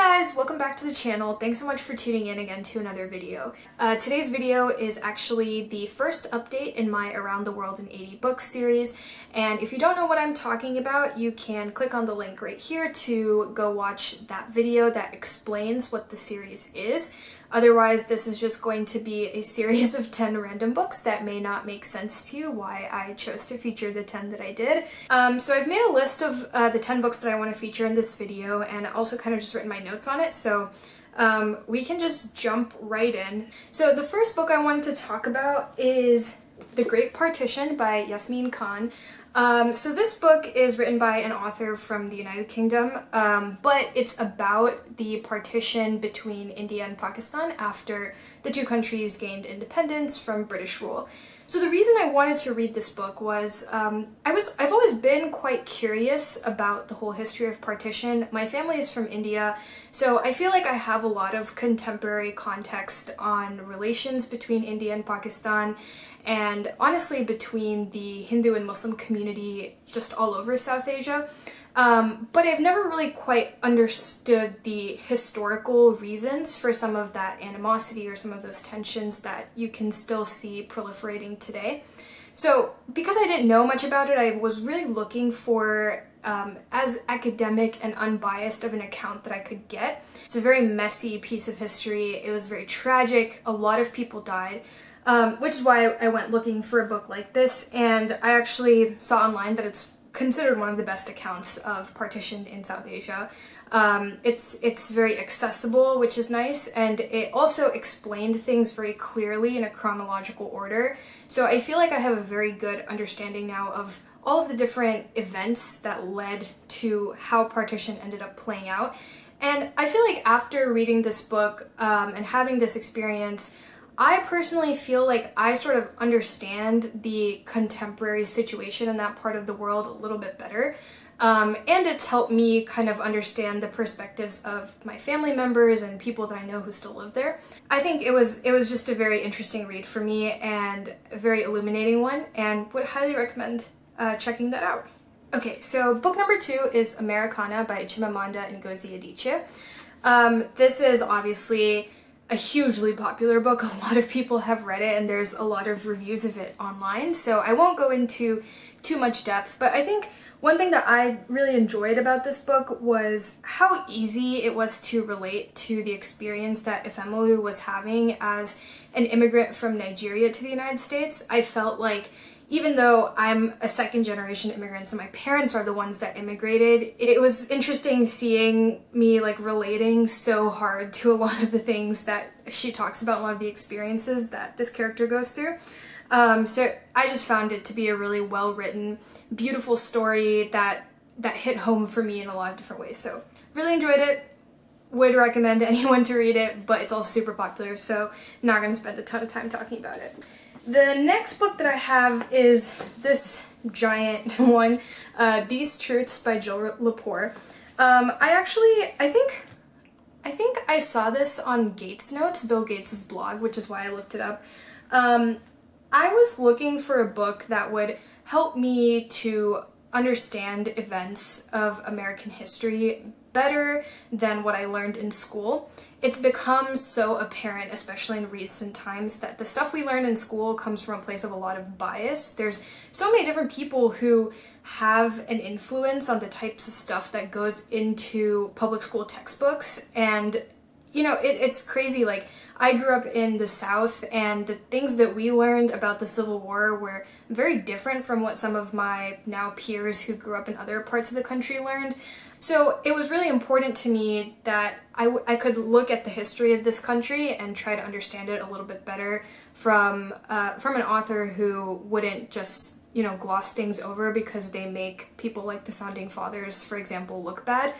guys, welcome back to the channel. Thanks so much for tuning in again to another video. Today's video is actually the first update in my Around the World in 80 Books series, and if you don't know what I'm talking about, you can click on the link right here to go watch that video that explains what the series is. Otherwise, this is just going to be a series of 10 random books that may not make sense to you, why I chose to feature the 10 that I did. So I've made a list of the 10 books that I want to feature in this video, and also kind of just written my notes on it, so we can just jump right in. So the first book I wanted to talk about is The Great Partition by Yasmin Khan. So this book is written by an author from the United Kingdom, but it's about the partition between India and Pakistan after the two countries gained independence from British rule. So the reason I wanted to read this book was I've always been quite curious about the whole history of partition. My family is from India, so I feel like I have a lot of contemporary context on relations between India and Pakistan, and honestly between the Hindu and Muslim community just all over South Asia. But I've never really quite understood the historical reasons for some of that animosity or some of those tensions that you can still see proliferating today. So because I didn't know much about it, I was really looking for as academic and unbiased of an account that I could get. It's a very messy piece of history. It was very tragic. A lot of people died. Which is why I went looking for a book like this, and I actually saw online that it's considered one of the best accounts of partition in South Asia. It's very accessible, which is nice, and it also explained things very clearly in a chronological order. So I feel like I have a very good understanding now of all of the different events that led to how partition ended up playing out. And I feel like after reading this book and having this experience, I personally feel like I sort of understand the contemporary situation in that part of the world a little bit better. And it's helped me kind of understand the perspectives of my family members and people that I know who still live there. I think it was just a very interesting read for me and a very illuminating one, and would highly recommend checking that out. Okay, so book number 2 is Americanah by Chimamanda and Ngozi Adichie. This is obviously a hugely popular book. A lot of people have read it, and there's a lot of reviews of it online, so I won't go into too much depth, but I think one thing that I really enjoyed about this book was how easy it was to relate to the experience that Efemelu was having as an immigrant from Nigeria to the United States. I felt like even though I'm a second-generation immigrant, so my parents are the ones that immigrated, it was interesting seeing me like relating so hard to a lot of the things that she talks about, a lot of the experiences that this character goes through. So I just found it to be a really well-written, beautiful story that hit home for me in a lot of different ways. So really enjoyed it. Would recommend anyone to read it, but it's also super popular, so not going to spend a ton of time talking about it. The next book that I have is this giant one, These Truths by Jill Lepore. I think I saw this on Gates Notes, Bill Gates' blog, which is why I looked it up. I was looking for a book that would help me to understand events of American history better than what I learned in school. It's become so apparent, especially in recent times, that the stuff we learn in school comes from a place of a lot of bias. There's so many different people who have an influence on the types of stuff that goes into public school textbooks, and you know, it's crazy. Like, I grew up in the South, and the things that we learned about the Civil War were very different from what some of my now peers who grew up in other parts of the country learned. So it was really important to me that I could look at the history of this country and try to understand it a little bit better from an author who wouldn't just, you know, gloss things over because they make people like the Founding Fathers, for example, look bad.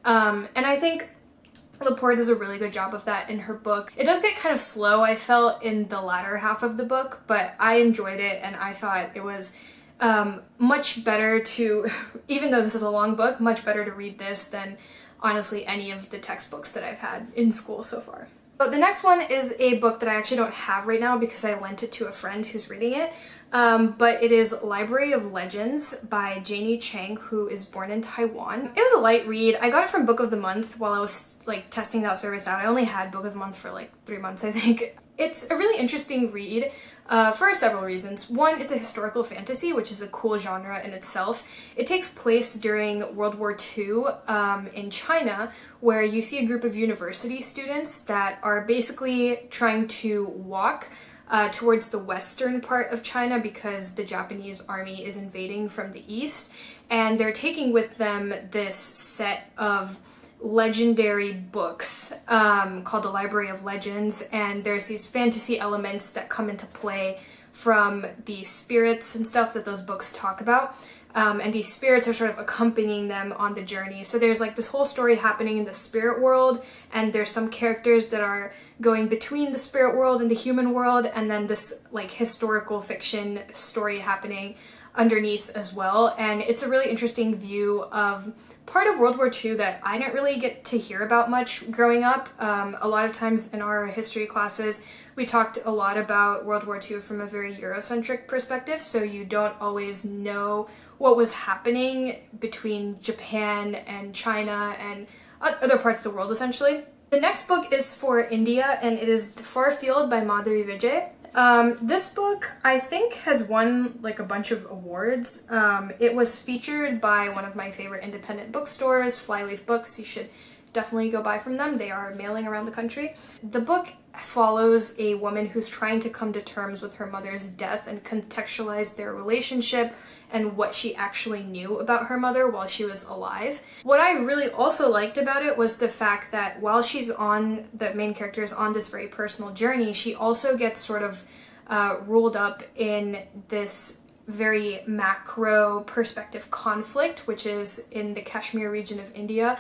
And I think Lepore does a really good job of that in her book. It does get kind of slow, I felt, in the latter half of the book, but I enjoyed it, and I thought it was much better to, even though this is a long book, much better to read this than honestly any of the textbooks that I've had in school so far. But the next one is a book that I actually don't have right now because I lent it to a friend who's reading it. but it is Library of Legends by Janie Chang, who is born in Taiwan. It was a light read. I got it from Book of the Month while I was like testing that service out. I only had Book of the Month for like 3 months, I think. It's a really interesting read for several reasons. One, it's a historical fantasy, which is a cool genre in itself. It takes place during World War II in China, where you see a group of university students that are basically trying to walk towards the western part of China because the Japanese army is invading from the east, and they're taking with them this set of legendary books called the Library of Legends, and there's these fantasy elements that come into play from the spirits and stuff that those books talk about. And these spirits are sort of accompanying them on the journey. So there's like this whole story happening in the spirit world, and there's some characters that are going between the spirit world and the human world, and then this like historical fiction story happening underneath as well. And it's a really interesting view of part of World War II that I didn't really get to hear about much growing up. A lot of times in our history classes, we talked a lot about World War II from a very Eurocentric perspective, so you don't always know what was happening between Japan and China and other parts of the world, essentially. The next book is for India, and it is The Far Field by Madhuri Vijay. This book, I think, has won like a bunch of awards. It was featured by one of my favorite independent bookstores, Flyleaf Books. You should definitely go buy from them. They are mailing around the country. The book follows a woman who's trying to come to terms with her mother's death and contextualize their relationship and what she actually knew about her mother while she was alive. What I really also liked about it was the fact that while the main character is on this very personal journey, she also gets sort of rolled up in this very macro perspective conflict, which is in the Kashmir region of India.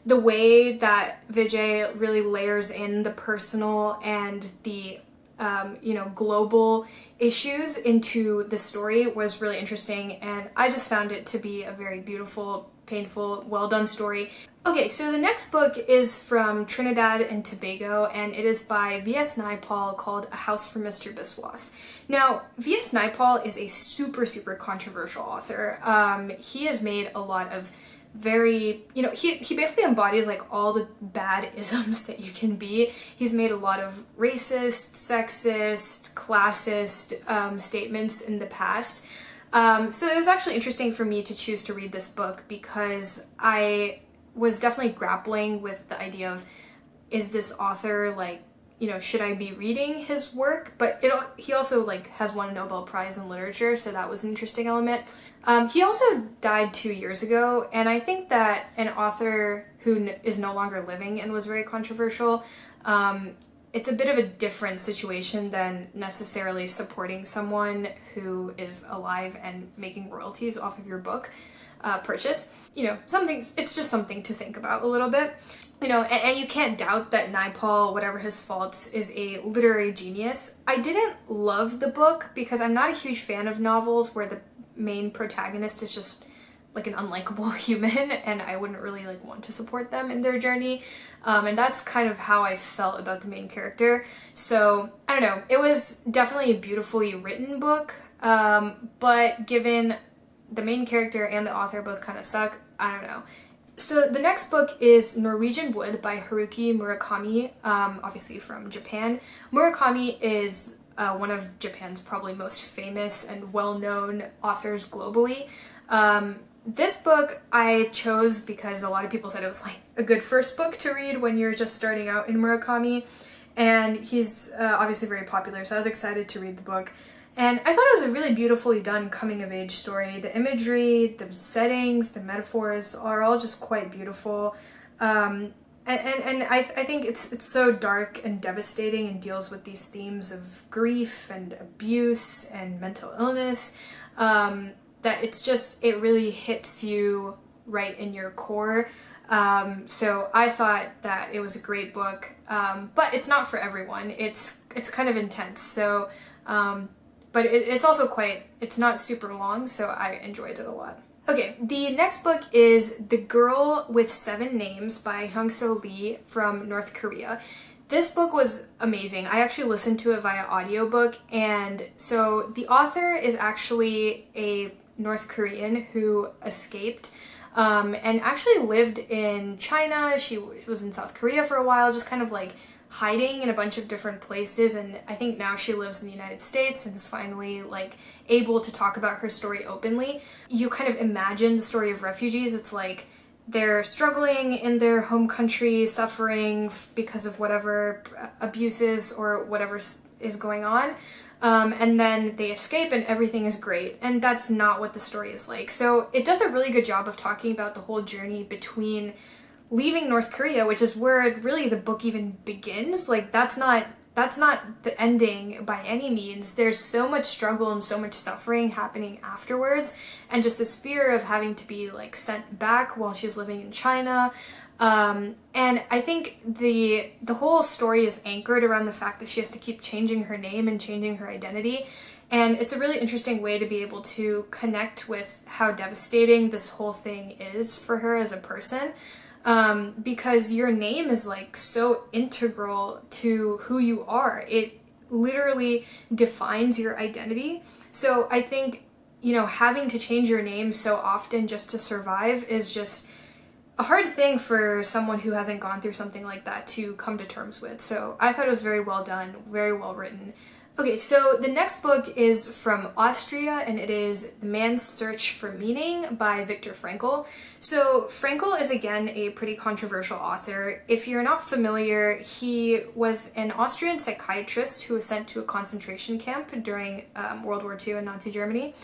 The way that Vijay really layers in the personal and the global issues into the story was really interesting, and I just found it to be a very beautiful, painful, well-done story. Okay, so the next book is from Trinidad and Tobago, and it is by V.S. Naipaul, called A House for Mr. Biswas. Now, V.S. Naipaul is a super, super controversial author. He has made a lot of very, he basically embodies like all the bad isms that you can be. He's made a lot of racist, sexist, classist statements in the past. So it was actually interesting for me to choose to read this book because I was definitely grappling with the idea of, is this author like, should I be reading his work? But he also like has won a Nobel Prize in literature, so that was an interesting element. He also died 2 years ago, and I think that an author who is no longer living and was very controversial, it's a bit of a different situation than necessarily supporting someone who is alive and making royalties off of your book purchase. It's just something to think about a little bit. And you can't doubt that Naipaul, whatever his faults, is a literary genius. I didn't love the book because I'm not a huge fan of novels where the main protagonist is just like an unlikable human, and I wouldn't really like want to support them in their journey. And that's kind of how I felt about the main character. So, I don't know, it was definitely a beautifully written book, but given the main character and the author both kind of suck, I don't know. So the next book is Norwegian Wood by Haruki Murakami, obviously from Japan. Murakami is one of Japan's probably most famous and well-known authors globally. This book I chose because a lot of people said it was like a good first book to read when you're just starting out in Murakami, and he's obviously very popular, so I was excited to read the book. And I thought it was a really beautifully done coming-of-age story. The imagery, the settings, the metaphors are all just quite beautiful. And I think it's so dark and devastating and deals with these themes of grief and abuse and mental illness, that it really hits you right in your core. So I thought that it was a great book, but it's not for everyone. It's kind of intense, so... but it's also it's not super long, so I enjoyed it a lot. Okay, the next book is The Girl with Seven Names by Hyeonseo from North Korea. This book was amazing. I actually listened to it via audiobook, and so the author is actually a North Korean who escaped and actually lived in China. She was in South Korea for a while, just kind of like hiding in a bunch of different places, and I think now she lives in the United States and is finally like able to talk about her story openly. You kind of imagine the story of refugees. It's like they're struggling in their home country, suffering because of whatever abuses or whatever is going on. And then they escape and everything is great. And that's not what the story is like. So it does a really good job of talking about the whole journey between leaving North Korea, which is where really the book even begins. Like that's not the ending by any means. There's so much struggle and so much suffering happening afterwards, and just this fear of having to be like sent back while she's living in China. And I think the whole story is anchored around the fact that she has to keep changing her name and changing her identity. And it's a really interesting way to be able to connect with how devastating this whole thing is for her as a person. Because your name is like so integral to who you are. It literally defines your identity. So I think, having to change your name so often just to survive is just a hard thing for someone who hasn't gone through something like that to come to terms with. So I thought it was very well done, very well written. Okay, so the next book is from Austria, and it is The Man's Search for Meaning by Viktor Frankl. So Frankl is again a pretty controversial author. If you're not familiar, he was an Austrian psychiatrist who was sent to a concentration camp during World War II in Nazi Germany.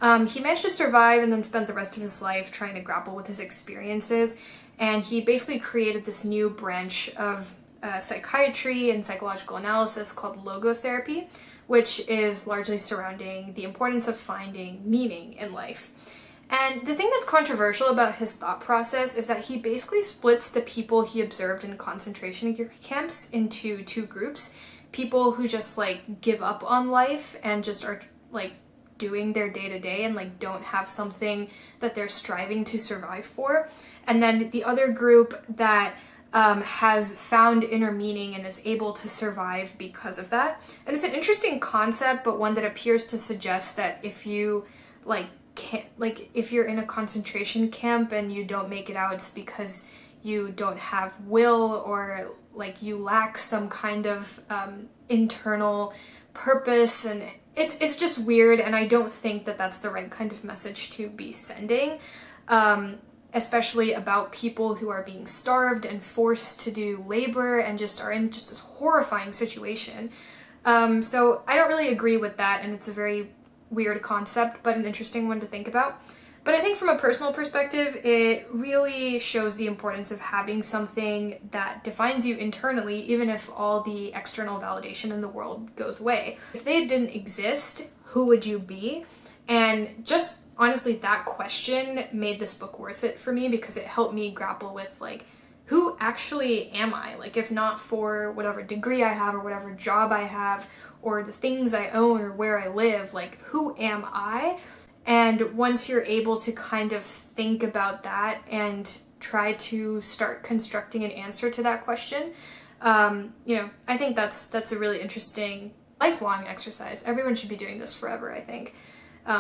He managed to survive and then spent the rest of his life trying to grapple with his experiences, and he basically created this new branch of psychiatry and psychological analysis called logotherapy, which is largely surrounding the importance of finding meaning in life. And the thing that's controversial about his thought process is that he basically splits the people he observed in concentration camps into two groups. People who just like give up on life and just are like doing their day-to-day and like don't have something that they're striving to survive for. And then the other group that has found inner meaning and is able to survive because of that. And it's an interesting concept, but one that appears to suggest that if you if you're in a concentration camp and you don't make it out, it's because you don't have will, or like you lack some kind of internal purpose, and it's just weird, and I don't think that that's the right kind of message to be sending. Especially about people who are being starved and forced to do labor and just are in just this horrifying situation. So I don't really agree with that, and it's a very weird concept, but an interesting one to think about. But I think from a personal perspective, it really shows the importance of having something that defines you internally, even if all the external validation in the world goes away. If they didn't exist, who would you be? And just honestly, that question made this book worth it for me, because it helped me grapple with like, who actually am I? Like, if not for whatever degree I have or whatever job I have or the things I own or where I live, like, who am I? And once you're able to kind of think about that and try to start constructing an answer to that question, I think that's a really interesting lifelong exercise. Everyone should be doing this forever, I think.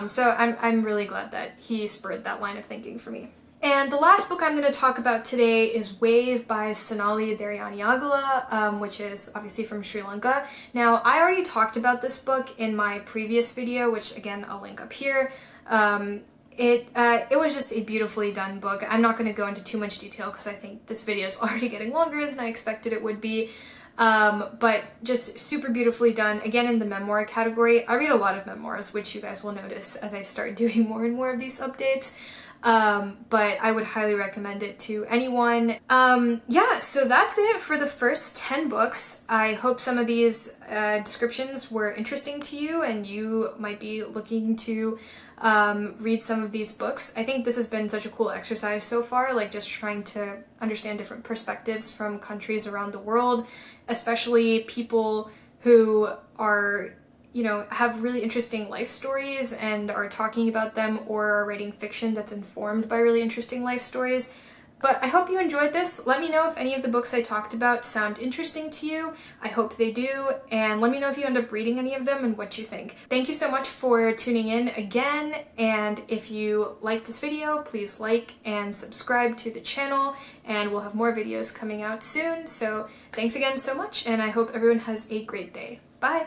So I'm really glad that he spurred that line of thinking for me. And the last book I'm going to talk about today is Wave by Sonali Deraniyagala, which is obviously from Sri Lanka. Now, I already talked about this book in my previous video, which again, I'll link up here. It was just a beautifully done book. I'm not going to go into too much detail because I think this video is already getting longer than I expected it would be. But just super beautifully done. Again, in the memoir category. I read a lot of memoirs, which you guys will notice as I start doing more and more of these updates. But I would highly recommend it to anyone. Yeah, so that's it for the first 10 books. I hope some of these descriptions were interesting to you and you might be looking to read some of these books. I think this has been such a cool exercise so far, like just trying to understand different perspectives from countries around the world, especially people who are, have really interesting life stories and are talking about them, or are writing fiction that's informed by really interesting life stories. But I hope you enjoyed this. Let me know if any of the books I talked about sound interesting to you. I hope they do, and let me know if you end up reading any of them and what you think. Thank you so much for tuning in again, and if you liked this video, please like and subscribe to the channel, and we'll have more videos coming out soon. So thanks again so much, and I hope everyone has a great day. Bye!